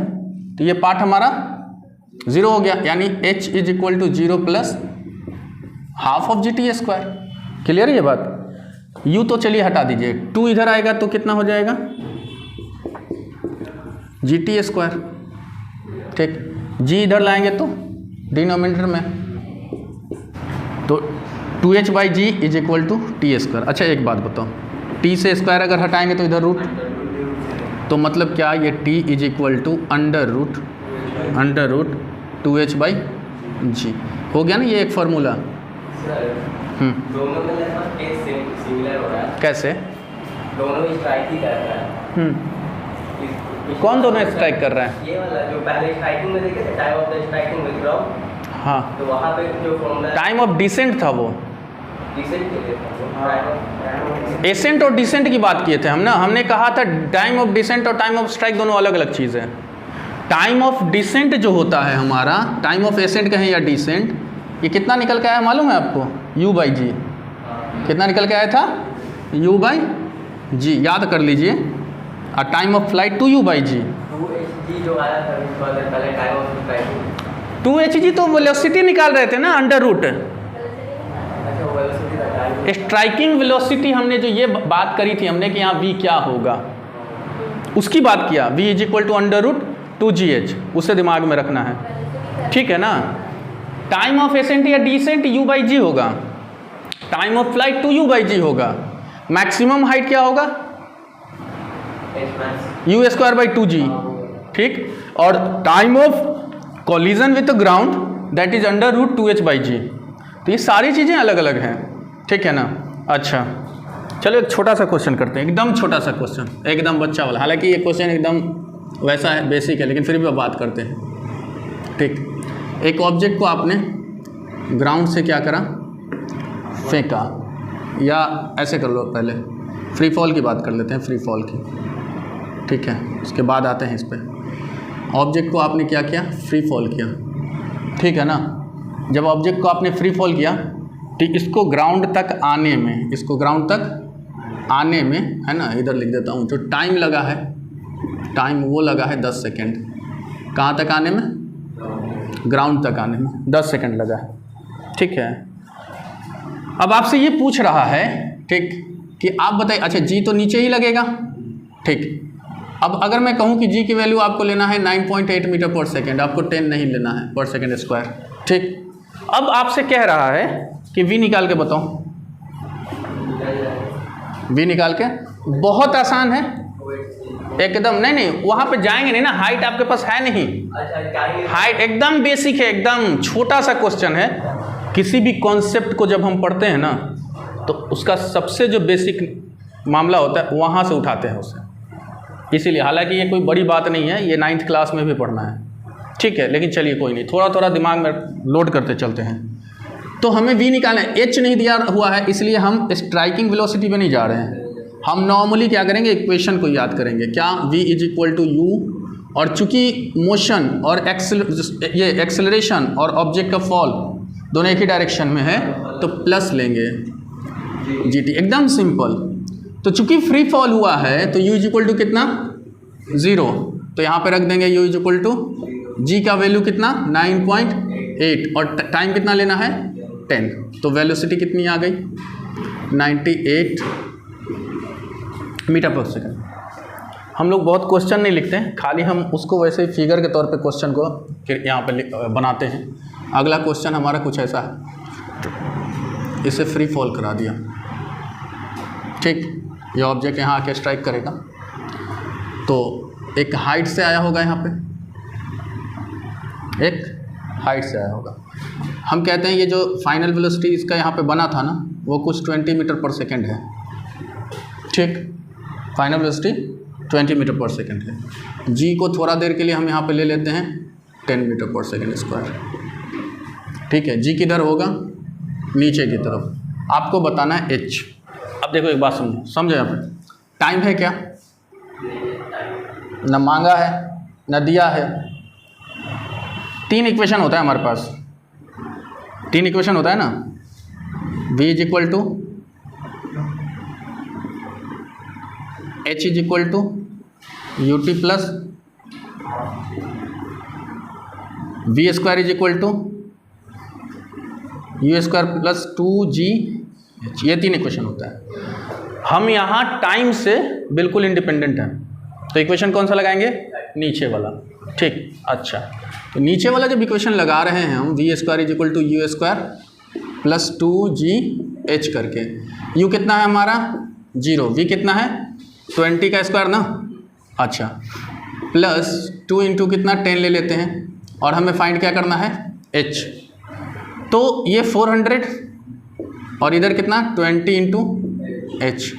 तो ये पार्ट हमारा 0 हो गया, यानी h is equal to 0 plus half of gt square. Clear है ये बात, u तो चलिए हटा दीजिए, 2 इधर आएगा तो कितना हो जाएगा, gt स्क्वायर, ठीक। g इधर लाएंगे तो डिनोमिनेटर में, तो 2h/g is equal to t square. अच्छा एक बात बताओ, t से स्क्वायर अगर हटाएंगे तो इधर रूट, तो मतलब क्या, ये t is equal to under root 2h/g हो गया ना, ये एक फार्मूला। दोनों में लगभग एक सिमिलर हो रहा है, कैसे, दोनों स्ट्राइक ही कर रहा है। कौन दोनों स्ट्राइक कर रहा है, ये वाला जो पहले स्ट्राइकिंग में देखे थे, time of the striking with ground, हाँ, तो वहाँ पे जो फॉर्मूला टाइम ऑफ डिसेंट था वो, डिसेंट के लिए एसेंट और डिसेंट की बात किए थे हम ना, हमने कहा था टाइम ऑफ डिसेंट और टाइम ऑफ स्ट्राइक दोनों अलग अलग चीज़ है। टाइम ऑफ डिसेंट जो होता है हमारा, टाइम ऑफ एसेंट कहें या डिसेंट, ये कितना निकल के आया मालूम है आपको? u/g। कितना निकल के आया था? u/g, याद कर लीजिए। और time of flight 2u/g। 2hg जो आया था पहले टाइम ऑफ स्ट्राइक 2hg तो वेलोसिटी निकाल रहे थे ना, अंडर रूट। अच्छा वेलोसिटी का टाइम स्ट्राइकिंग वेलोसिटी हमने जो ये बात करी थी हमने कि यहाँ v क्या होगा, उसकी बात किया। v = √2gh, उसे दिमाग में रखना है, ठीक है ना। टाइम ऑफ एसेंट या डिसेंट u/g होगा, टाइम ऑफ फ्लाइट 2u/g होगा। मैक्सिमम हाइट क्या होगा? u²/2g, ठीक। और time of collision with ground that is √2h/g। तो ये सारी चीज़ें अलग अलग हैं, ठीक है ना। अच्छा चलो एक छोटा सा क्वेश्चन करते हैं, एकदम छोटा सा क्वेश्चन, एकदम बच्चा वाला। हालांकि ये क्वेश्चन एकदम वैसा है, बेसिक है, लेकिन फिर भी बात करते हैं, ठीक। एक ऑब्जेक्ट को आपने ग्राउंड से क्या करा? फेंका, या ऐसे कर लो, पहले फ्री फॉल की बात कर लेते हैं, फ्री फॉल की, ठीक है, उसके बाद आते हैं इस पर। ऑब्जेक्ट को आपने क्या किया? फ्री फॉल किया, ठीक है ना। जब ऑब्जेक्ट को आपने फ्री फॉल किया, ठीक, इसको ग्राउंड तक आने में, इसको ग्राउंड तक आने में, है ना, इधर लिख देता हूँ, जो टाइम लगा है, टाइम वो लगा है 10 सेकेंड। कहाँ तक आने में? ग्राउंड तक आने में 10 सेकेंड लगा है, ठीक है। अब आपसे ये पूछ रहा है, ठीक, कि आप बताइए, अच्छा जी तो नीचे ही लगेगा, ठीक। अब अगर मैं कहूँ कि जी की वैल्यू आपको लेना है 9.8 मीटर पर सेकेंड, आपको 10 नहीं लेना है पर सेकेंड स्क्वायर, ठीक। अब आपसे कह रहा है कि वी निकाल के बताओ, वी निकाल के। बहुत आसान है एकदम। नहीं वहाँ पे जाएंगे नहीं ना, हाइट आपके पास है नहीं। हाइट एकदम बेसिक है, एकदम छोटा सा क्वेश्चन है। किसी भी कॉन्सेप्ट को जब हम पढ़ते हैं ना, तो उसका सबसे जो बेसिक मामला होता है वहाँ से उठाते हैं उसे, इसीलिए। हालांकि ये कोई बड़ी बात नहीं है, ये 9th क्लास में भी पढ़ना है, ठीक है। लेकिन चलिए कोई नहीं, थोड़ा थोड़ा दिमाग में लोड करते चलते हैं। तो हमें v निकालना है, h नहीं दिया हुआ है, इसलिए हम स्ट्राइकिंग वेलोसिटी पे नहीं जा रहे हैं। हम नॉर्मली क्या करेंगे? इक्वेशन को याद करेंगे, क्या? v = u, और चूंकि मोशन और ये एक्सेलरेशन और ऑब्जेक्ट का फॉल दोनों एक ही डायरेक्शन में है, तो प्लस लेंगे gt, एकदम सिंपल। तो चूंकि फ्री फॉल हुआ है तो u = कितना? 0, तो यहाँ पे रख देंगे u = g का वैल्यू कितना? 9.8, और टाइम कितना लेना है? 10। तो वेलोसिटी कितनी आ गई? 98 मीटर पर सेकेंड। हम लोग बहुत क्वेश्चन नहीं लिखते हैं, खाली हम उसको वैसे ही फिगर के तौर पे क्वेश्चन को यहाँ पे बनाते हैं। अगला क्वेश्चन हमारा कुछ ऐसा है, इसे फ्री फॉल करा दिया, ठीक। ये ऑब्जेक्ट यहाँ आके स्ट्राइक करेगा, तो एक हाइट से आया होगा, यहाँ पे एक हाइट से आया होगा। हम कहते हैं ये जो फाइनल वेलोसिटी इसका यहाँ पे बना था ना, वो कुछ 20 मीटर पर सेकेंड है, ठीक। फाइनल वेलोसिटी 20 मीटर पर सेकेंड है। जी को थोड़ा देर के लिए हम यहाँ पे ले लेते हैं 10 मीटर पर सेकेंड स्क्वायर, ठीक है। जी किधर होगा? नीचे की तरफ। आपको बताना है एच। अब देखो एक बात समझो यहाँ पे, टाइम है क्या? न मांगा है न दिया है। 3 इक्वेशन होता है हमारे पास, 3 इक्वेशन होता है ना। v = h = ut plus v² = u² plus 2gh, ये 3 इक्वेशन होता है। हम यहाँ टाइम से बिल्कुल इंडिपेंडेंट हैं, तो इक्वेशन कौन सा लगाएंगे? नीचे वाला, ठीक। अच्छा, तो नीचे वाला जब इक्वेशन लगा रहे हैं हम, v² = u² प्लस 2gh करके, u कितना है हमारा? 0, v कितना है? 20 का स्क्वायर ना, अच्छा, प्लस 2 × कितना? 10 ले लेते हैं, और हमें फाइंड क्या करना है? h। तो ये 400 और इधर कितना? 20 × h।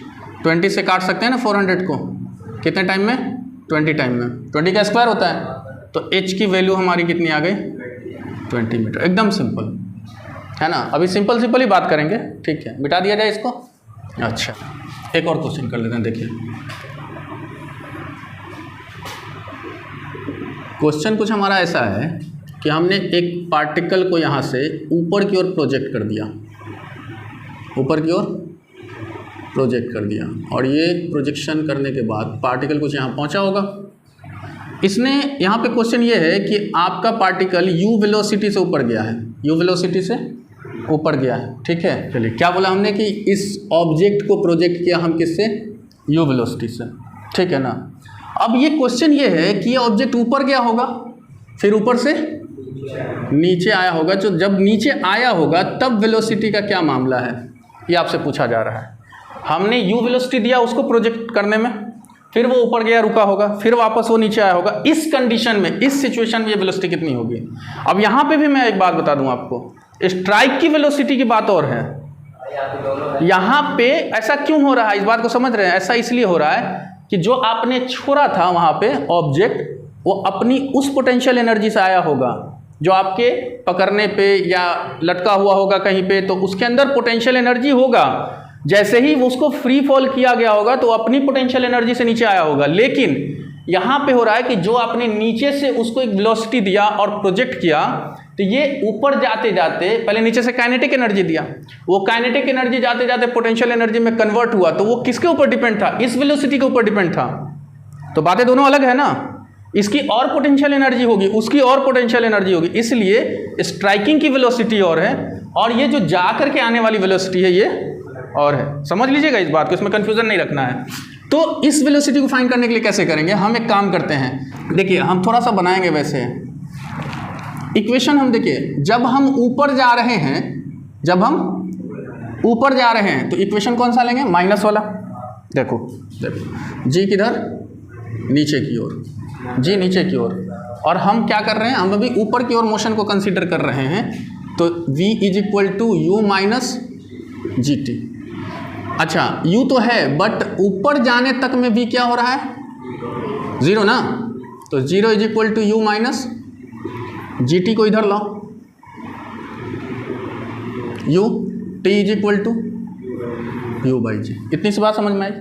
20 से काट सकते हैं ना 400 को, कितने टाइम में? 20 टाइम में। 20 का स्क्वायर होता है, तो h की वैल्यू हमारी कितनी आ गई? 20 मीटर। एकदम सिंपल, है ना। अभी सिंपल सिंपल ही बात करेंगे, ठीक है, मिटा दिया जाए इसको। अच्छा, एक और क्वेश्चन कर लेते हैं। देखिए क्वेश्चन कुछ हमारा ऐसा है कि हमने एक पार्टिकल को यहाँ से ऊपर की ओर प्रोजेक्ट कर दिया, ऊपर की ओर प्रोजेक्ट कर दिया, और ये प्रोजेक्शन करने के बाद पार्टिकल कुछ यहाँ पहुँचा होगा। इसने यहाँ पे क्वेश्चन ये है कि आपका पार्टिकल u वेलोसिटी से ऊपर गया है, u वेलोसिटी से ऊपर गया है, ठीक है। चलिए क्या बोला हमने कि इस ऑब्जेक्ट को प्रोजेक्ट किया हम किससे, u वेलोसिटी से, ठीक है ना। अब ये क्वेश्चन ये है कि ये ऑब्जेक्ट ऊपर गया होगा, फिर ऊपर से नीचे आया होगा। जो जब नीचे आया होगा तब वेलोसिटी का क्या मामला है, ये आपसे पूछा जा रहा है। हमने u वेलोसिटी दिया उसको प्रोजेक्ट करने में, फिर वो ऊपर गया रुका होगा, फिर वापस वो नीचे आया होगा। इस कंडीशन में, इस सिचुएशन में ये वेलोसिटी कितनी होगी। अब यहाँ पे भी मैं एक बात बता दूँ आपको, स्ट्राइक की वेलोसिटी की बात और है, यहाँ पे ऐसा क्यों हो रहा है, इस बात को समझ रहे हैं। ऐसा इसलिए हो रहा है कि जो आपने छोड़ा था वहाँ पे ऑब्जेक्ट, वो अपनी उस पोटेंशियल एनर्जी से आया होगा जो आपके पकड़ने पे या लटका हुआ होगा कहीं पे, तो उसके अंदर पोटेंशियल एनर्जी होगा। जैसे ही उसको फ्री फॉल किया गया होगा तो अपनी पोटेंशियल एनर्जी से नीचे आया होगा। लेकिन यहाँ पे हो रहा है कि जो आपने नीचे से उसको एक वेलोसिटी दिया और प्रोजेक्ट किया, तो ये ऊपर जाते जाते पहले नीचे से काइनेटिक एनर्जी दिया, वो काइनेटिक एनर्जी जाते जाते पोटेंशियल एनर्जी में कन्वर्ट हुआ, तो वो किसके ऊपर डिपेंड था, इस वेलोसिटी के ऊपर डिपेंड था। तो बातें दोनों अलग है ना, इसकी और पोटेंशियल एनर्जी होगी, उसकी और पोटेंशियल एनर्जी होगी, इसलिए स्ट्राइकिंग की वेलोसिटी और है, और ये जो जा करके आने वाली वेलोसिटी है ये और है। समझ लीजिएगा इस बात को, इसमें कंफ्यूजन नहीं रखना है। तो इस वेलोसिटी को फाइंड करने के लिए कैसे करेंगे, हम एक काम करते हैं। देखिए हम थोड़ा सा बनाएंगे वैसे इक्वेशन। हम देखिए जब हम ऊपर जा रहे हैं, जब हम ऊपर जा रहे हैं तो इक्वेशन कौन सा लेंगे, माइनस वाला। देखो देखो जी किधर, नीचे की ओर, जी नीचे की ओर, और हम क्या कर रहे हैं, हम अभी ऊपर की ओर मोशन को कंसीडर कर रहे हैं। तो v is equal to u minus g t. अच्छा u तो है, बट ऊपर जाने तक में v क्या हो रहा है, जीरो ना। तो zero is equal to u minus g t को इधर लाओ, u t is equal to u by g. इतनी सी बात समझ में आई।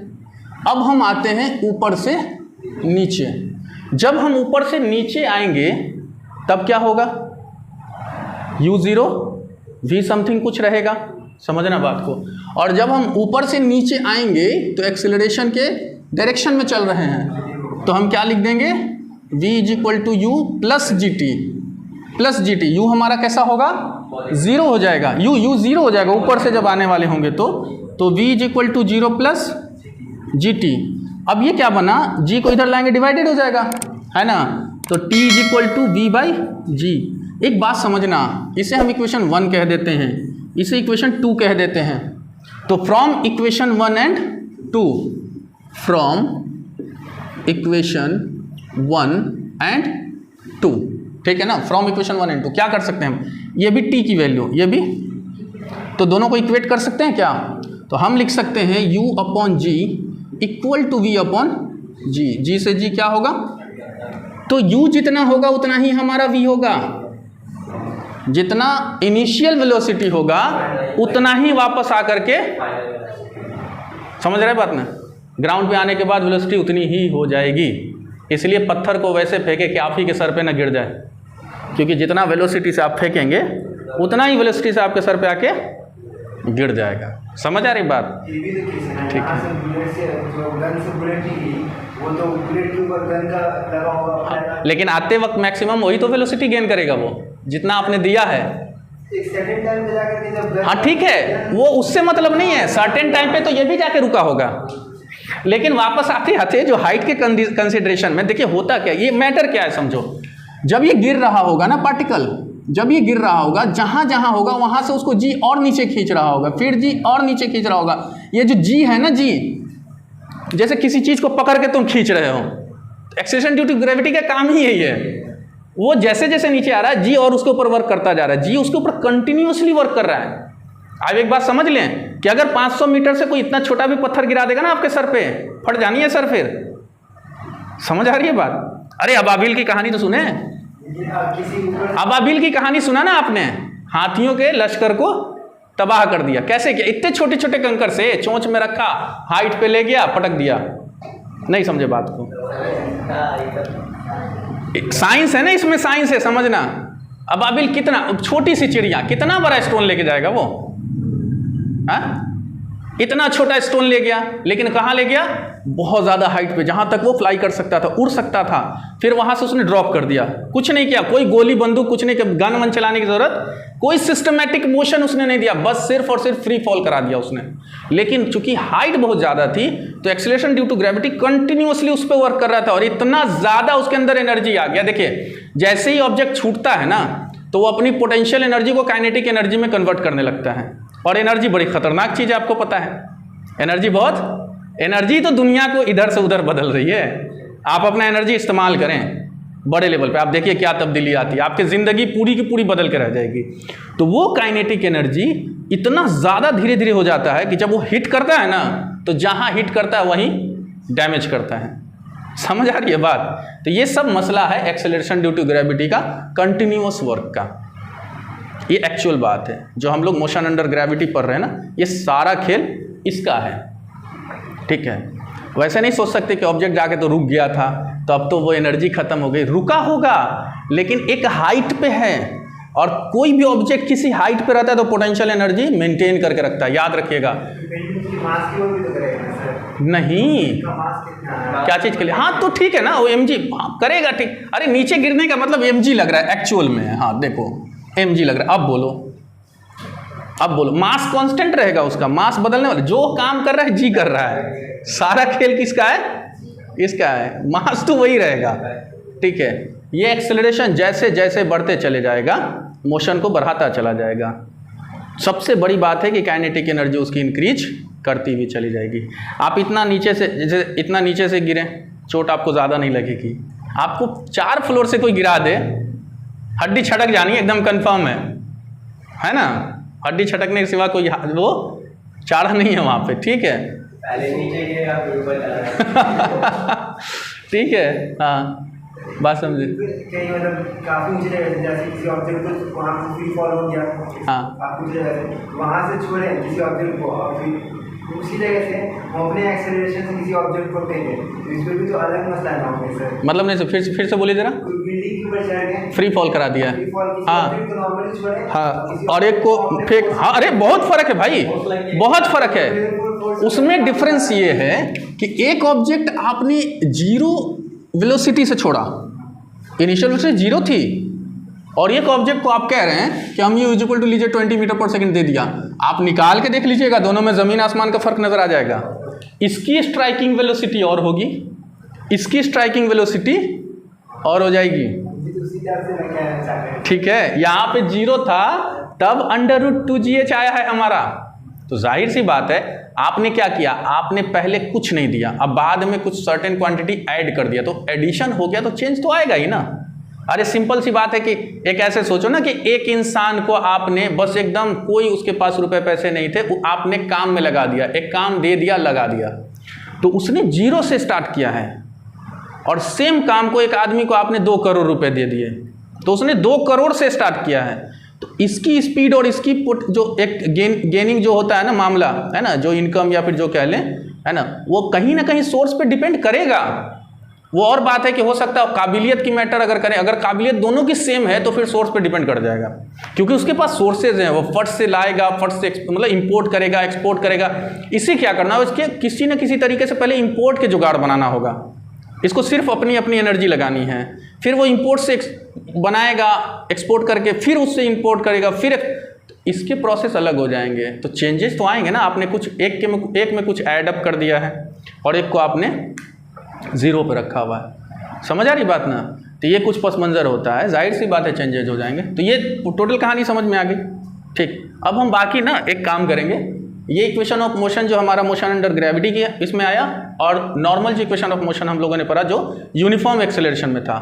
अब हम आते हैं ऊपर से नीचे। जब हम ऊपर से नीचे आएंगे तब क्या होगा, u जीरो v समथिंग कुछ रहेगा, समझना बात को। और जब हम ऊपर से नीचे आएंगे तो एक्सेलरेशन के डायरेक्शन में चल रहे हैं, तो हम क्या लिख देंगे, v is equal to u plus g t, plus g t. U हमारा कैसा होगा, जीरो हो जाएगा, यू जीरो हो जाएगा ऊपर से जब आने वाले होंगे तो v is equal to zero plus g t. अब ये क्या बना, g को इधर लाएंगे डिवाइडेड हो जाएगा, है ना। तो t is equal to v by g. एक बात समझना, इसे हम इक्वेशन 1 कह देते हैं, इसे इक्वेशन 2 कह देते हैं। तो from equation 1 and 2, from equation 1 and 2, ठीक है ना। फ्रॉम इक्वेशन 1 एंड 2 क्या कर सकते हैं हम, ये भी t की वैल्यू, ये भी, तो दोनों को इक्वेट कर सकते हैं क्या। तो हम लिख सकते हैं u upon g equal to v upon g. G से g क्या होगा, तो u जितना होगा उतना ही हमारा v होगा। जितना इनिशियल वेलोसिटी होगा उतना ही वापस आकर के, समझ रहे बात ना, ग्राउंड पे आने के बाद वेलोसिटी उतनी ही हो जाएगी। इसलिए पत्थर को वैसे फेंके कि आप ही के सर पे ना गिर जाए, क्योंकि जितना वेलोसिटी से आप फेंकेंगे उतना ही वेलोसिटी से आपके सर पे आके गिर जाएगा। समझ आ रही बात, ठीक है। लेकिन आते वक्त मैक्सिमम वही तो वेलोसिटी गेन करेगा वो, जितना आपने दिया है। हाँ ठीक है, वो उससे मतलब नहीं है, सर्टेन टाइम पे तो ये भी जाके रुका होगा, लेकिन वापस आते आते जो हाइट के कंसिडरेशन में देखिए होता क्या, ये मैटर क्या है समझो। जब ये गिर रहा होगा ना पार्टिकल, जब ये गिर रहा होगा, जहां जहां होगा वहां से उसको जी और नीचे खींच रहा होगा, फिर जी और नीचे खींच रहा होगा। ये जो जी है ना, जी जैसे किसी चीज को पकड़ के तुम खींच रहे हो, एक्सेलरेशन ड्यू टू ग्रेविटी का काम ही यही है। वो जैसे जैसे नीचे आ रहा है जी और उसके ऊपर वर्क करता जा रहा है, जी उसके ऊपर कंटिन्यूअसली वर्क कर रहा है। अब एक बात समझ लें कि अगर 500 मीटर से कोई इतना छोटा भी पत्थर गिरा देगा ना आपके सर पे, फट जानी है सर। फिर समझ आ रही है बात। अरे अबाबिल की कहानी तो सुने, अबाबिल की कहानी सुना ना आपने, हाथियों के लश्कर को तबाह कर दिया। कैसे किया? इतने छोटे छोटे कंकर से चोंच में रखा, हाइट पे ले गया, पटक दिया। नहीं समझे बात को? साइंस है ना इसमें, साइंस है, समझना। अबाबिल कितना छोटी सी चिड़िया, कितना बड़ा स्टोन लेके जाएगा वो? हाँ, इतना छोटा स्टोन ले गया, लेकिन कहाँ ले गया? बहुत ज़्यादा हाइट पे, जहाँ तक वो फ्लाई कर सकता था, उड़ सकता था। फिर वहाँ से उसने ड्रॉप कर दिया। कुछ नहीं किया, कोई गोली बंदूक कुछ नहीं किया, गन वन चलाने की ज़रूरत, कोई सिस्टमेटिक मोशन उसने नहीं दिया, बस सिर्फ और सिर्फ फ्री फॉल करा दिया उसने। लेकिन चूंकि हाइट बहुत ज़्यादा थी तो acceleration due to gravity continuously उस पर वर्क कर रहा था, और इतना ज़्यादा उसके अंदर एनर्जी आ गया। देखिए, जैसे ही ऑब्जेक्ट छूटता है ना, तो वो अपनी पोटेंशियल एनर्जी को काइनेटिक एनर्जी में कन्वर्ट करने लगता है। और एनर्जी बड़ी खतरनाक चीज़ है, आपको पता है। एनर्जी तो दुनिया को इधर से उधर बदल रही है। आप अपना एनर्जी इस्तेमाल करें बड़े लेवल पे, आप देखिए क्या तब्दीली आती है, आपकी ज़िंदगी पूरी की पूरी बदल के रह जाएगी। तो वो काइनेटिक एनर्जी इतना ज़्यादा धीरे धीरे हो जाता है कि जब वो हिट करता है ना, तो जहाँ हिट करता है वहीं डैमेज करता है। समझ आ रही है बात? तो ये सब मसला है एक्सेलरेशन ड्यू टू ग्रेविटी का, कंटिन्यूअस वर्क का। ये एक्चुअल बात है। जो हम लोग मोशन अंडर ग्रेविटी पढ़ रहे हैं ना, ये सारा खेल इसका है, ठीक है। वैसे नहीं सोच सकते कि ऑब्जेक्ट जाके तो रुक गया था, तो अब तो वो एनर्जी खत्म हो गई। रुका होगा, लेकिन एक हाइट पे है, और कोई भी ऑब्जेक्ट किसी हाइट पे रहता है तो पोटेंशियल एनर्जी मेंटेन करके रखता है, याद रखिएगा। नहीं, क्या चीज़ के लिए? हाँ तो ठीक है ना, वो mg करेगा, ठीक। अरे नीचे गिरने का मतलब mg लग रहा है एक्चुअल में। हाँ देखो, mg लग रहा है। अब बोलो, मास कांस्टेंट रहेगा उसका, मास बदलने वाला, जो काम कर रहा है जी कर रहा है। सारा खेल किसका है? इसका है। मास तो वही रहेगा, ठीक है। ये एक्सेलरेशन जैसे जैसे बढ़ते चले जाएगा, मोशन को बढ़ाता चला जाएगा। सबसे बड़ी बात है कि काइनेटिक एनर्जी उसकी इंक्रीज करती हुई चली जाएगी। आप इतना नीचे से, जैसे इतना नीचे से गिरे, चोट आपको ज़्यादा नहीं लगेगी। आपको 4 फ्लोर से कोई गिरा दे, हड्डी छटक जानी एकदम कंफर्म है ना? हड्डी छटकने के सिवा कोई वो चारा नहीं है वहाँ पे, ठीक है। पहले नीचे गिरेगा फिर ऊपर चला ठीक है, हाँ बात समझे। कहीं मतलब काफी ऊंची जगह से, जैसे किसी ऑब्जेक्ट को वहाँ से फ्री फॉल हो गया, हाँ, काफी ऊंची जगह से वहाँ से छोड़े किसी ऑब्जेक्ट को, और फिर उसी जगह से हम अपने एक्सेलरेशन से किसी ऑब्जेक्ट को फेंके, तो इसमें भी तो अलग मसला है ना अपने सर। मतलब नहीं, फिर से बोलिए जरा। बिल्डिंग के ऊपर चढ़ गए, फ्री फॉल करा दिया, फ्री फॉल किसी हाँ ऑब्जेक्ट को नॉर्मली छोड़े, हाँ, और एक को फेंक, हाँ अरे बहुत फर्क है भाई, बहुत फर्क है। उसमें डिफरेंस ये है कि एक ऑब्जेक्ट आपने 0 वेलोसिटी से छोड़ा, इनिशियल वेलोसिटी 0 थी, और एक ऑब्जेक्ट को आप कह रहे हैं कि हम ये इक्वल टू लीजिए 20 मीटर पर सेकंड दे दिया। आप निकाल के देख लीजिएगा, दोनों में ज़मीन आसमान का फर्क नजर आ जाएगा। इसकी स्ट्राइकिंग वेलोसिटी और होगी, इसकी स्ट्राइकिंग वेलोसिटी और हो जाएगी, ठीक है। यहाँ पे 0 था, तब √2gh आया है हमारा। तो जाहिर सी बात है, आपने क्या किया, आपने पहले कुछ नहीं दिया, अब बाद में कुछ सर्टेन क्वांटिटी ऐड कर दिया, तो एडिशन हो गया, तो चेंज तो आएगा ही ना। अरे सिंपल सी बात है कि एक ऐसे सोचो ना कि एक इंसान को आपने बस एकदम, कोई उसके पास रुपए पैसे नहीं थे, वो आपने काम में लगा दिया, एक काम दे दिया, लगा दिया, तो उसने 0 से स्टार्ट किया है। और सेम काम को एक आदमी को आपने 2 करोड़ रुपए दे दिए, तो उसने 2 करोड़ से स्टार्ट किया है। तो इसकी स्पीड और इसकी जो एक गेनिंग जो होता है ना मामला, है ना, जो इनकम या फिर जो कह लें, है ना, वो कहीं ना कहीं सोर्स पे डिपेंड करेगा। वो और बात है कि हो सकता है काबिलियत की मैटर अगर करें, अगर काबिलियत दोनों की सेम है तो फिर सोर्स पे डिपेंड कर जाएगा, क्योंकि उसके पास सोर्सेज हैं, वो फट से लाएगा, फट से मतलब इंपोर्ट करेगा, एक्सपोर्ट करेगा। इसे क्या करना है, इसके किसी न किसी तरीके से पहले इंपोर्ट के जुगाड़ बनाना होगा। इसको सिर्फ अपनी अपनी एनर्जी लगानी है, फिर वो इंपोर्ट से बनाएगा, एक्सपोर्ट करके फिर उससे इंपोर्ट करेगा, फिर इसके प्रोसेस अलग हो जाएंगे। तो चेंजेस तो आएंगे ना। आपने कुछ एक में कुछ ऐड अप कर दिया है और एक को आपने 0 पे रखा हुआ है, समझ आ रही बात ना। तो ये कुछ पस मंजर होता है, जाहिर सी बात है चेंजेस हो जाएंगे। तो ये टोटल कहानी समझ में आ गई, ठीक। अब हम बाकी ना एक काम करेंगे, ये इक्वेशन ऑफ मोशन जो हमारा मोशन अंडर ग्रेविटी की है इसमें आया, और नॉर्मल जो इक्वेशन ऑफ मोशन हम लोगों ने पढ़ा जो यूनिफॉर्म एक्सेलरेशन में था।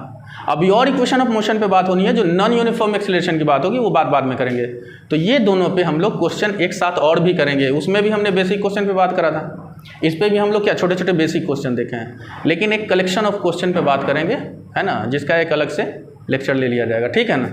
अभी और इक्वेशन ऑफ मोशन पे बात होनी है, जो नॉन यूनिफॉर्म एक्सेलरेशन की बात होगी, वो बात बाद में करेंगे। तो ये दोनों पे हम लोग क्वेश्चन एक साथ और भी करेंगे। उसमें भी हमने बेसिक क्वेश्चन पे बात करा था, इस पे भी हम लोग क्या छोटे छोटे बेसिक क्वेश्चन देखे हैं, लेकिन एक कलेक्शन ऑफ क्वेश्चन पे बात करेंगे, है ना, जिसका एक अलग से लेक्चर ले लिया जाएगा, ठीक है ना।